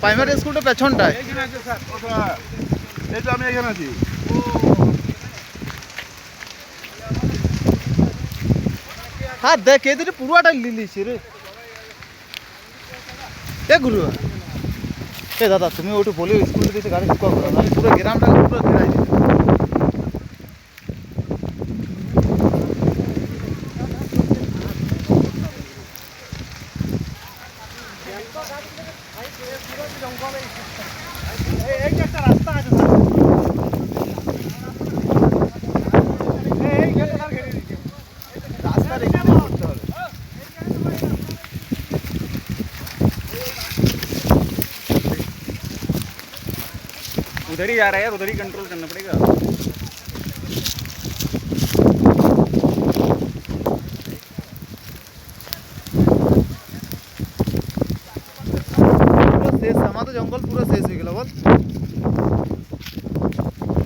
Primary স্কুলটা পেছনটায়। এই তো আমি এখানে আছি। হ্যাঁ দেখ এদের পুরোটা লিলিছি রে। এ গুরু এ দাদা তুমি ওটু বলে স্কুল থেকে গাড়ি ঢুকা করো না, পুরো গ্রামটা পুরো ঘেরাই দিবে। उधर ही जा रहा है यार, उधर ही कंट्रोल करना पड़ेगा। পুরো শেষ, আমাদের জঙ্গল পুরো শেষ হয়ে গেল বল।